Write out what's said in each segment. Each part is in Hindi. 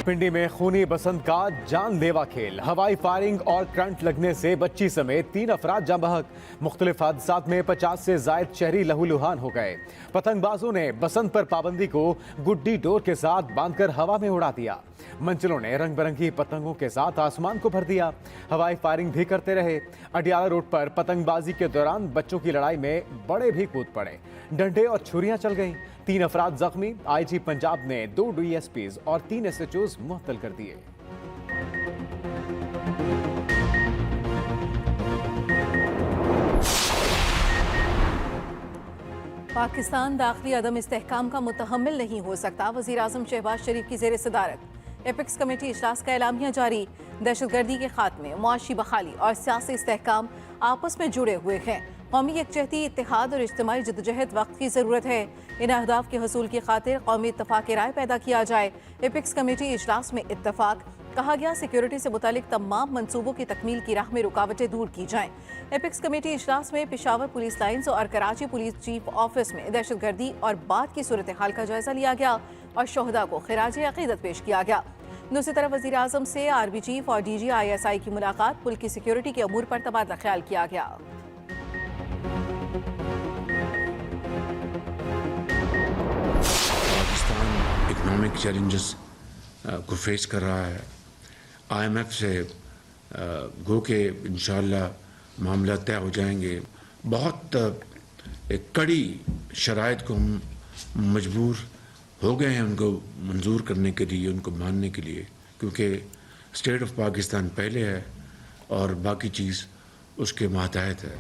रावलपिंडी में खूनी बसंत का जानलेवा खेल, हवाई फायरिंग और करंट लगने से बच्ची समेत 3 अफराद जाँ बहक। मुख्तलिफ हादसात में 50 से जायद शहरी लहूलुहान हो गए। पतंगबाजों ने बसंत पर पाबंदी को गुड्डी डोर के साथ बांधकर हवा में उड़ा दिया। मंचलों ने रंग बिरंगी पतंगों के साथ आसमान को भर दिया। हवाई फायरिंग भी करते रहे। अडियाला रोड पर पतंगबाजी के दौरान बच्चों की लड़ाई में बड़े भी कूद पड़े। डंडे और छुरियां चल गईं। 3 अफराद जख्मी। आईजी पंजाब ने 2 डीएसपीज और 3 एसएचओज मुअत्तल कर दिए। पाकिस्तान दाखिली अदम इस्तेहकाम का मुतहम्मिल नहीं हो सकता। वज़ीर आज़म शहबाज शरीफ की ज़ेर सदारत एपिक्स कमेटी इजलास का एलामिया जारी। दहशतगर्दी के खात्मे, मुआशी बहाली और सियासी इस्तेहकाम आपस में जुड़े हुए हैं। कौमी यकजहती, इत्तेहाद और इज्तिमाई जदोजहद वक्त की ज़रूरत है। इन अहदाफ के हसूल की खातिर कौमी इत्तफाक राय पैदा किया जाए। एपिक्स कमेटी इजलास में इत्तफाक। कहा गया, सिक्योरिटी से मुतालिक तमाम मंसूबों की तकमील की राह में रुकावटें दूर की जाएं। एपिक्स कमेटी इजलास में पेशावर पुलिस लाइन्स और कराची पुलिस चीफ ऑफिस में दहशतगर्दी और बाद की सूरत हाल का जायजा लिया गया और शोहदा को खिराज अकीदत पेश किया गया। दूसरी तरफ वज़ीर आज़म से आर्मी चीफ और DG ISI की मुलाकात, मुल्क की सिक्योरिटी के अमूर पर तबादला ख्याल किया गया। पाकिस्तान इकोनॉमिक चैलेंजेस को फेस कर रहा है। IMF से गो के इंशाअल्लाह मामला तय हो जाएंगे। बहुत एक कड़ी शराइत को हम मजबूर हो गए हैं उनको मंजूर करने के लिए, उनको मानने के लिए, क्योंकि स्टेट ऑफ पाकिस्तान पहले है और बाकी चीज़ उसके मातहत है।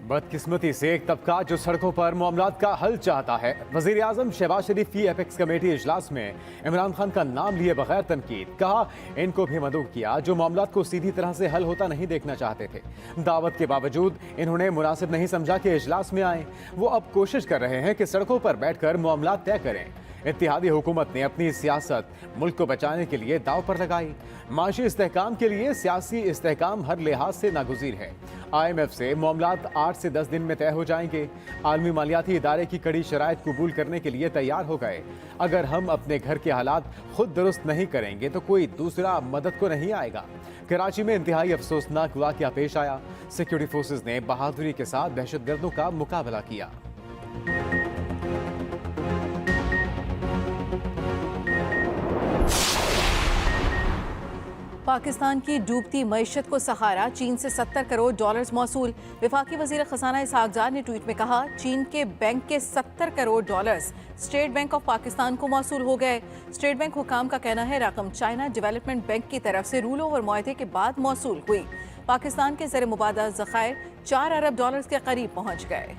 बदकिस्मती से एक तबका जो सड़कों पर मामलात का हल चाहता है। वज़ीर आज़म शहबाज शरीफ की एपेक्स कमेटी इजलास में इमरान खान का नाम लिए बगैर तनकीद। कहा, इनको भी मदऊ किया जो मामलात को सीधी तरह से हल होता नहीं देखना चाहते थे। दावत के बावजूद इन्होंने मुनासिब नहीं समझा कि इजलास में आए। वो अब कोशिश कर रहे हैं कि सड़कों पर बैठकर मामलात तय करें। इत्तेहादी हुकूमत ने अपनी सियासत मुल्क को बचाने के लिए दाव पर लगाई। माशी इस्तेहकाम के लिए सियासी इस्तेहकाम हर लिहाज से नागुज़ीर है। IMF से मामलात 8 से 10 दिन में तय हो जाएंगे। आलमी मालियाती इदारे की कड़ी शराइत कबूल करने के लिए तैयार हो गए। अगर हम अपने घर के हालात खुद दुरुस्त नहीं करेंगे तो कोई दूसरा मदद को नहीं आएगा। कराची में इंतहाई अफसोसनाक वाक़या पेश आया। सिक्योरिटी फोर्सेज ने बहादुरी के साथ दहशतगर्दों का मुकाबला किया। पाकिस्तान की डूबती मईशत को सहारा, चीन से $70 करोड़ मौसूल। वफाकी वज़ीर ख़ज़ाना इसहाक ज़ार ने ट्वीट में कहा, चीन के बैंक के $70 crore state bank of Pakistan को मौसूल हो गए। स्टेट बैंक हुकाम का कहना है रकम चाइना डेवलपमेंट बैंक की तरफ से रूल ओवर मुआहदे के बाद मौसूल हुई। पाकिस्तान के ज़र मुबादला ज़खायर $4 अरब के करीब पहुँच गए।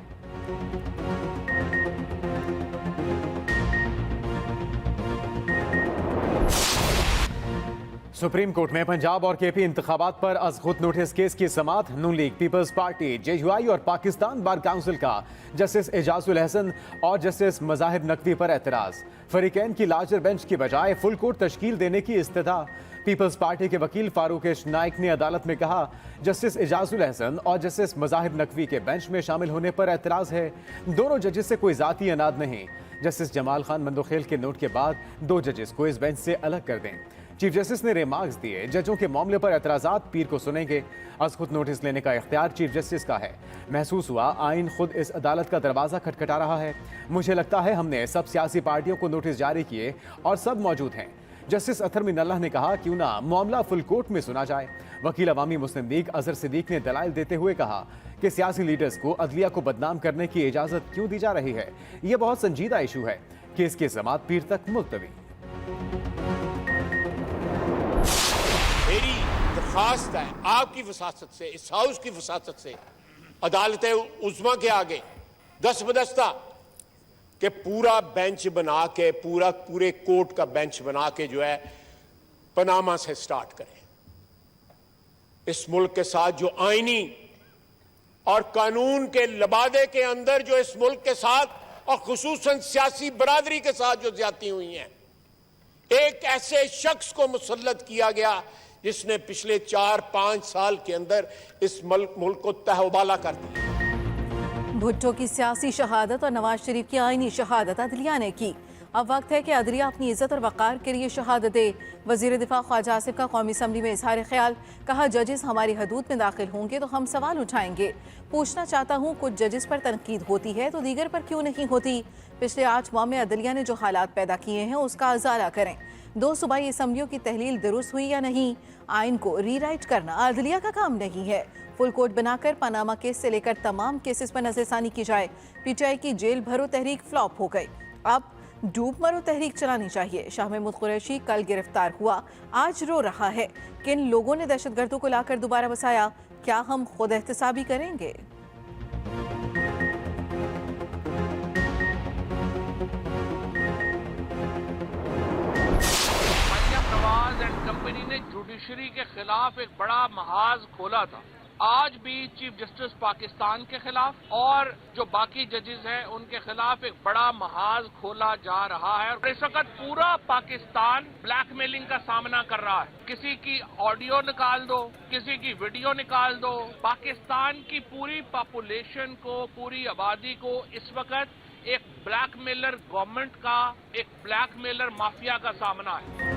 सुप्रीम कोर्ट में पंजाब और KP इंतखाबात पर अज खुद नोटिस केस की समाअत। नून लीग, पीपल्स पार्टी, JUI और पाकिस्तान बार काउंसिल का जस्टिस एजाजुल हसन और जस्टिस मज़ाहिर नकवी पर एतराज़। फरीकैन की लार्जर बेंच की बजाय फुल कोर्ट तश्कील देने की इस्तदा। पीपल्स पार्टी के वकील फारूक नाइक ने अदालत में कहा, जस्टिस एजाजुल हसन और जस्टिस मज़ाहिर नकवी के बेंच में शामिल होने पर एतराज़ है। दोनों जजेस से कोई ज़ाती अनाद नहीं। जस्टिस जमाल खान मंदोखेल के नोट के बाद 2 जजेस को इस बेंच से अलग कर दें। चीफ जस्टिस ने रिमार्क्स दिए, जजों के मामले पर एतराज़ात पीर को सुनेंगे। आज खुद नोटिस लेने का इख्तियार चीफ जस्टिस का है। महसूस हुआ आइन खुद इस अदालत का दरवाज़ा खटखटा रहा है। मुझे लगता है हमने सब सियासी पार्टियों को नोटिस जारी किए और सब मौजूद हैं। जस्टिस अतर मिनल्लाह ने कहा, क्यों ना मामला फुल कोर्ट में सुना जाए। वकील अवामी मुस्लिम लीग अजहर सिद्दीक ने दलाइल देते हुए कहा कि सियासी लीडर्स को अदलिया को बदनाम करने की इजाज़त क्यों दी जा रही है। यह बहुत संजीदा इशू है। केस की समाअत पीर तक मुलतवी। मेरी दरख्वास्त है आपकी वसासत से, इस हाउस की वसासत से, अदालत उज़्मा के आगे दस्तबदस्ता कि पूरा बेंच बना के, पूरे कोर्ट का बेंच बना के जो है पनामा से स्टार्ट करें। इस मुल्क के साथ जो आईनी और कानून के लबादे के अंदर जो इस मुल्क के साथ और खुसूसन सियासी बरादरी के साथ जो ज्यादती हुई हैं, एक ऐसे शख्स को मुसल्लत किया गया जिसने पिछले 4-5 साल के अंदर इस मुल्क को तहवाला कर दिया। भुट्टो की सियासी शहादत और नवाज शरीफ की आईनी शहादत अदलिया ने की। अब वक्त है कि अदलिया अपनी इज्जत और वक़ार के लिए शहादत दे। वज़ीर दिफा ख्वाजा आसिफ का कौमी असम्बली में इजहार ख्याल, कहा जजेस हमारी हदूद में दाखिल होंगे तो हम सवाल उठाएंगे। पूछना चाहता हूँ, कुछ जजेस पर तनकीद होती है तो दीगर पर क्यों नहीं होती? पिछले 8 माह में अदलिया ने जो हालात पैदा किए हैं उसका इजाला करें। 2 सूबाई असम्बलियों की तहलील दुरुस्त हुई या नहीं? आइन को रीराइट करना अदलिया का काम नहीं है। फुल कोर्ट बनाकर पनामा केस से लेकर तमाम केसेस पर नजरसानी की जाए। पीटीआई की जेल भरो तहरीक फ्लॉप हो गई, अब डूब मरो तहरीक चलानी चाहिए। शाह महमूद कुरैशी कल गिरफ्तार हुआ, आज रो रहा है। किन लोगों ने दहशतगर्दों को लाकर दोबारा बसाया? क्या हम खुद एहतसाबी करेंगे? नवाज एंड कंपनी ने जुडिशरी के खिलाफ एक बड़ा महाज खोला था। आज भी चीफ जस्टिस पाकिस्तान के खिलाफ और जो बाकी जजेस हैं उनके खिलाफ एक बड़ा महाज खोला जा रहा है। और इस वक्त पूरा पाकिस्तान ब्लैकमेलिंग का सामना कर रहा है। किसी की ऑडियो निकाल दो, किसी की वीडियो निकाल दो। पाकिस्तान की पूरी पॉपुलेशन को, पूरी आबादी को इस वक्त एक ब्लैकमेलर गवर्नमेंट का, एक ब्लैकमेलर माफिया का सामना है।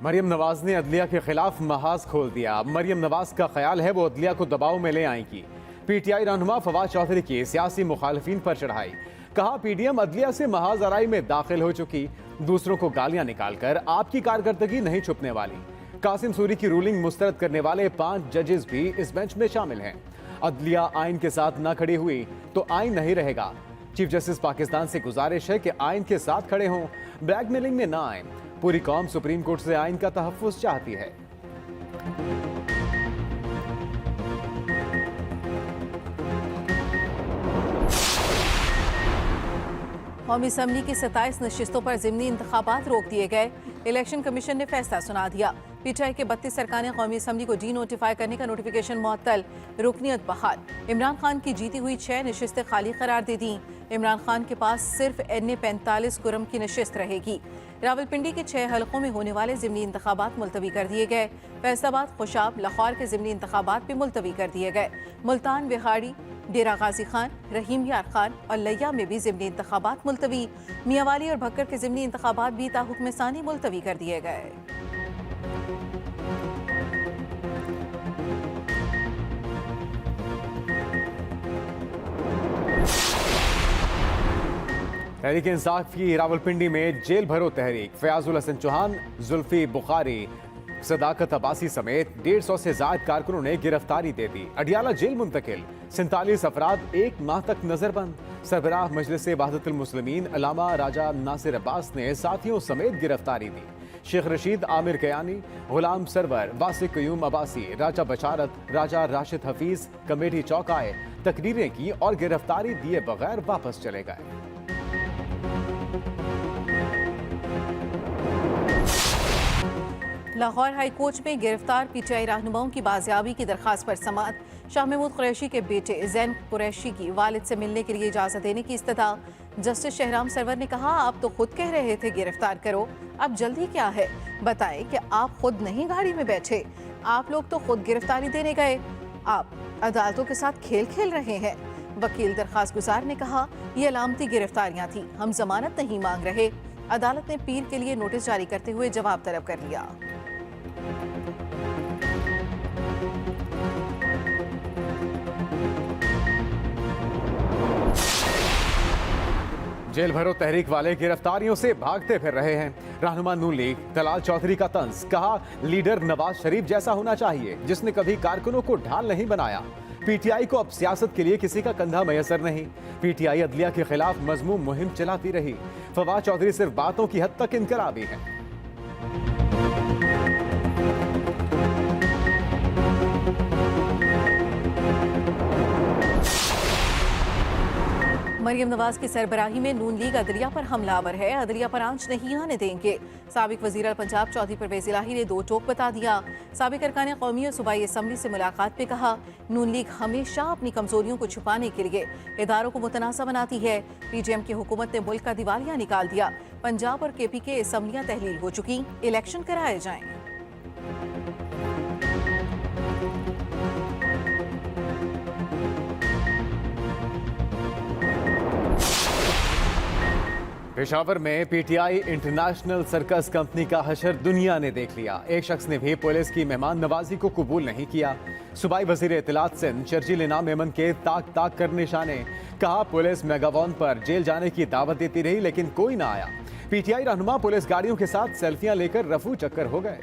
मरियम नवाज ने अदलिया के खिलाफ महाज खोल दिया। मरियम नवाज का ख्याल है वो अदलिया को दबाव में ले आएंगी। पीटीआई रहनुमा फवाद चौधरी की सियासी मुखालिफिन पर चढ़ाई, कहा पीडीएम अदलिया से महाज आराई में दाखिल हो चुकी, दूसरों को गालियां निकालकर आपकी कारकर्दगी नहीं छुपने वाली। कासिम सूरी की रूलिंग मुस्तरद करने वाले 5 जजेस भी इस बेंच में शामिल हैं। अदलिया आइन के साथ न खड़ी हुई तो आइन नहीं रहेगा। चीफ जस्टिस पाकिस्तान से गुजारिश है कि आइन के साथ खड़े हों, ब्लैकमेलिंग में ना आए। पूरी कौम सुप्रीम कोर्ट से आइन का तहफ्फुज़ चाहती है। कौमी असम्बली की 27 नशिस्तों पर ज़िमनी इंतखाबात रोक दिए गए। इलेक्शन कमीशन ने फैसला सुना दिया। पीटीआई के 32 सरकारें कौमी असम्बली को डी नोटिफाई करने का नोटिफिकेशन मुअत्तल, रुकनियत बहाल। इमरान खान की जीती हुई 6 नशिस्तें खाली करार दे दी। इमरान खान के पास सिर्फ NA 45 कुरम की नशिस्त रहेगी। रावलपिंडी के 6 हलकों में होने वाले ज़िमनी इंतखाबात मुलतवी कर दिए गए। फैसलाबाद, खुशाब, लाहौर के ज़िमनी इंतखाबात भी मुलतवी कर दिए गए। मुल्तान, बिहाड़ी, डेरा गाजी खान, रहीम यार खान और लिया में भी ज़िमनी इंतखाबात मुलतवी। मियांवाली और भक्कर के ज़िमनी इंतखाबात भी ताहुक्म सानी मुलतवी कर दिए गए। तहरीक इंसाफ की रावलपिंडी में जेल भरो तहरीक, फयाजुल हसन चौहान, जुल्फी बुखारी, सदाकत अब्बासी समेत 150 से ज्यादा कारकुनों ने गिरफ्तारी दे दी। अडियाला जेल मुंतकिल, 47 अफराद 1 माह तक नजरबंद। सरबराह मजलिस वहदतुल मुस्लिमीन अल्लामा राजा नासिर अब्बास ने साथियों समेत गिरफ्तारी दी। शेख रशीद, आमिर कयानी, गुलाम सरवर, वासिक कयूम अब्बासी, राजा बशारत, राजा राशिद हफीज कमेटी चौक आए, तकरीरें की और गिरफ्तारी दिए बगैर वापस चले गए। लाहौर हाई कोर्ट में गिरफ्तार पीटीआई रहनुमाओं की बाजियाबी की दरखास्त पर समाअत। शाह महमूद कुरैशी के बेटे जैन कुरैशी की वालिद से मिलने के लिए इजाजत देने की इस्तदा। जस्टिस शहराम सरवर ने कहा, आप तो खुद कह रहे थे गिरफ्तार करो, अब जल्दी क्या है? बताएं कि आप खुद नहीं गाड़ी में बैठे, आप लोग तो खुद गिरफ्तारी देने गए। आप अदालतों के साथ खेल खेल रहे हैं। वकील दरखास्त गुजार ने कहा, ये अलामती गिरफ्तारियां थी, हम जमानत नहीं मांग रहे। अदालत ने पीर के लिए नोटिस जारी करते हुए जवाब तलब कर लिया। जेल भरो तहरीक वाले गिरफ्तारियों से भागते फिर रहे हैं। रहनुमा नून लीग दलाल चौधरी का तंज, कहा लीडर नवाज शरीफ जैसा होना चाहिए जिसने कभी कारकुनों को ढाल नहीं बनाया। पीटीआई को अब सियासत के लिए किसी का कंधा मयसर नहीं। पीटीआई अदलिया के खिलाफ मजमूम मुहिम चलाती रही। फवाद चौधरी सिर्फ बातों की हद तक इनकलाबी हैं। मरियम नवाज की सरबराही में नून लीग अदलिया पर हमलावर है, अदलिया पर आंच नहीं आने देंगे। साबिक वजीर पंजाब चौधरी परवेज इलाही ने 2 टोक बता दिया। साबिक अरकान कौमी और सूबाई असम्बली से मुलाकात में कहा, नून लीग हमेशा अपनी कमजोरियों को छुपाने के लिए इदारों को मुतनासा बनाती है। पीटीएम की हुकूमत ने मुल्क का दिवालिया निकाल दिया। पंजाब और केपी के असम्बलियां तहलील हो चुकी, इलेक्शन कराए जाएं। पेशावर में पीटीआई इंटरनेशनल सर्कस कंपनी का हशर दुनिया ने देख लिया। एक शख्स ने भी पुलिस की मेहमान नवाजी को कबूल नहीं किया। सूबाई वजीर इत्तलात सिंध शर्जील इनाम मेमन के ताक ताक कर निशाने। कहा पुलिस मेगाफोन पर जेल जाने की दावत देती रही लेकिन कोई ना आया। पीटीआई रहनुमा पुलिस गाड़ियों के साथ सेल्फियां लेकर रफू चक्कर हो गए।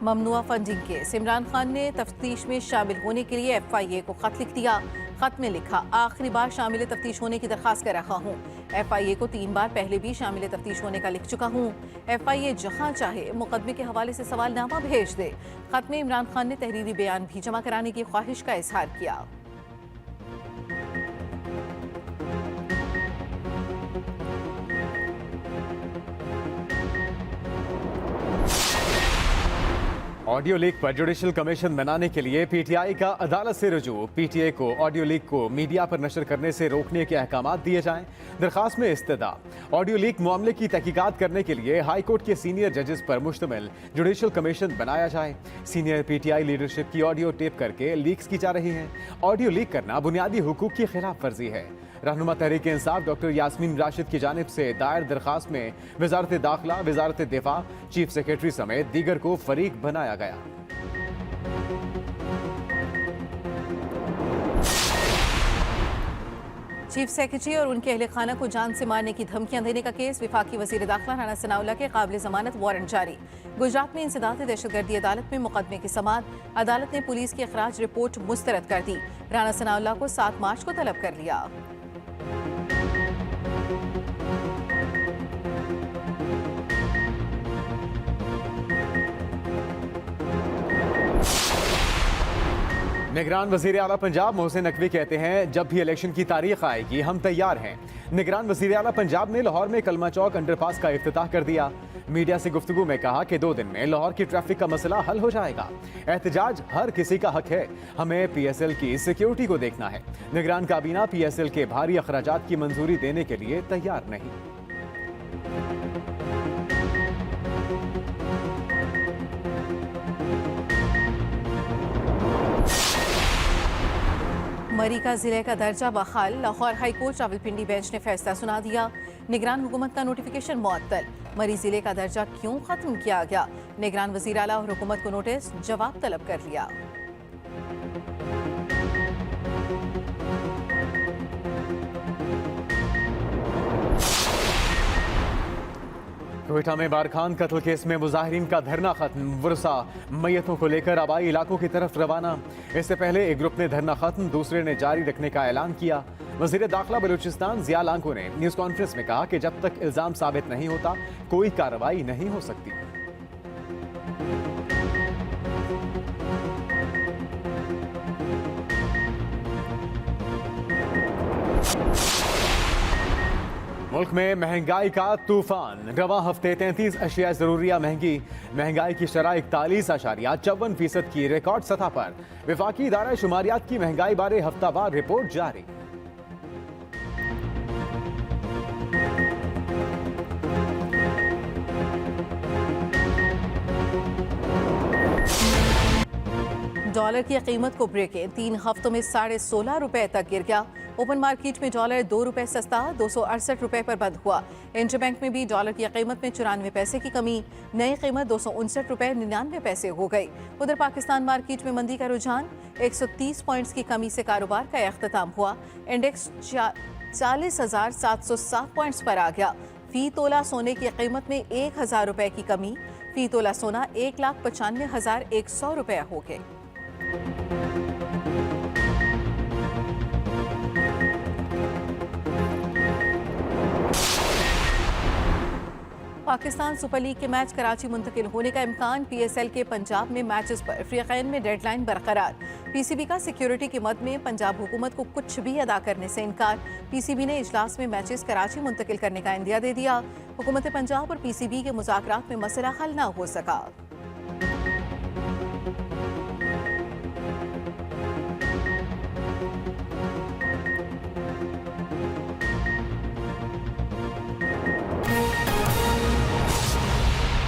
ममनुआ फंडिंग केस। इमरान खान ने तफ्तीश में शामिल होने के लिए FIA को खत लिख दिया। खत में लिखा, आखिरी बार शामिल तफ्तीश होने की दरखास्त कर रहा हूँ। FIA को 3 बार पहले भी शामिल तफ्तीश होने का लिख चुका हूँ। FIA जहाँ चाहे मुकदमे के हवाले से सवालनामा भेज दे। खत में इमरान खान ने तहरीरी बयान भी जमा कराने की ख्वाहिश का इजहार किया। ऑडियो लीक पर जुडिशल कमीशन बनाने के लिए पीटीआई का अदालत से रुजू। पीटीआई को ऑडियो लीक को मीडिया पर नशर करने से रोकने के अहकाम दिए जाएं। दरखास्त में इस्तदा ऑडियो लीक मामले की तहकीकात करने के लिए हाई कोर्ट के सीनियर जजेस पर मुश्तमिल जुडिशल कमीशन बनाया जाए। सीनियर पीटीआई लीडरशिप की ऑडियो टेप करके लीक्स की जा रही हैं। ऑडियो लीक करना बुनियादी हुकूक की खिलाफ वर्जी है। रहनुमा तहरीक इंसाफ डॉक्टर यास्मीन राशिद की जानिब से दायर दरखास्त में वजारत दाखिला, वजारत दिफा, चीफ सेक्रेटरी समेत दीगर को फरीक बनाया गया। चीफ सेक्रेटरी और उनके अहले खाना को जान से मारने की धमकियां देने का केस। विफाकी वजीर दाखिला राना सनाउल्लाह के काबिल जमानत वारंट जारी। गुजरात में इंसदाद दहशतगर्दी अदालत में मुकदमे की समाअत। अदालत ने पुलिस की अखराज रिपोर्ट मुस्तरद कर दी। राना सनाउल्लाह को 7 मार्च को तलब कर लिया। निगरान वजीर आला पंजाब मोहसिन नकवी कहते हैं, जब भी इलेक्शन की तारीख आएगी हम तैयार हैं। निगरान वजीर आला पंजाब ने लाहौर में कलमा चौक अंडरपास का इफ्तिताह कर दिया। मीडिया से गुफ्तगू में कहा कि 2 दिन में लाहौर की ट्रैफिक का मसला हल हो जाएगा। एहतजाज हर किसी का हक है, हमें PSL की सिक्योरिटी को देखना है। निगरान काबीना PSL के भारी अखराजात की मंजूरी देने के लिए तैयार नहीं। मरी का जिले का दर्जा बहाल। Lahore high court Rawalpindi bench ने फैसला सुना दिया। निगरान हुकूमत का नोटिफिकेशन मुअत्तल। मरी जिले का दर्जा क्यों खत्म किया गया? निगरान वजीर आला और हुकूमत को नोटिस, जवाब तलब कर लिया। कोयटा में बारखान कत्ल केस में मुजाहिरीन का धरना खत्म। वरसा मैयतों को लेकर आबाई इलाकों की तरफ रवाना। इससे पहले एक ग्रुप ने धरना खत्म, दूसरे ने जारी रखने का ऐलान किया। वजीर दाखिला बलूचिस्तान जिया लांको ने न्यूज कॉन्फ्रेंस में कहा कि जब तक इल्जाम साबित नहीं होता कोई कार्रवाई नहीं हो सकती। मुल्क में महंगाई का तूफान। रवां हफ्ते 33 अशिया जरूरिया महंगाई की शरह 41.54% की रिकॉर्ड सतह पर। विफाकी इदारा शुमारियात की महंगाई बारे हफ्तावार रिपोर्ट जारी। डॉलर की कीमत को ब्रेकें 3 हफ्तों में 16.5 रुपए तक गिर गया। ओपन मार्केट में डॉलर 2 रुपए सस्ता 268 रुपए पर बंद हुआ। इंटरबैंक में भी डॉलर की कीमत में 94 पैसे की कमी, नई कीमत 259 रुपए 99 पैसे हो गई। उधर पाकिस्तान मार्केट में मंदी का रुझान, 130 पॉइंट्स की कमी से कारोबार का इख्तिताम हुआ। इंडेक्स 40,707 पॉइंट्स पर आ गया। फी तोला सोने की कीमत में 1,000 रुपए की कमी, फी तोला सोना 1,95,100 रुपया हो गए। पाकिस्तान सुपर लीग के मैच कराची मुंतकिल होने का इम्कान। PSL के पंजाब में मैचेस पर फ्रीकैन में डेडलाइन बरकरार। PCB का सिक्योरिटी की मद में पंजाब हुकूमत को कुछ भी अदा करने से इनकार। PCB ने इजलास में मैचेस कराची मुंतकिल करने का इंदिया दे दिया। हुकूमत पंजाब और PCB के मुज़ाकरात में मसला हल न हो सका।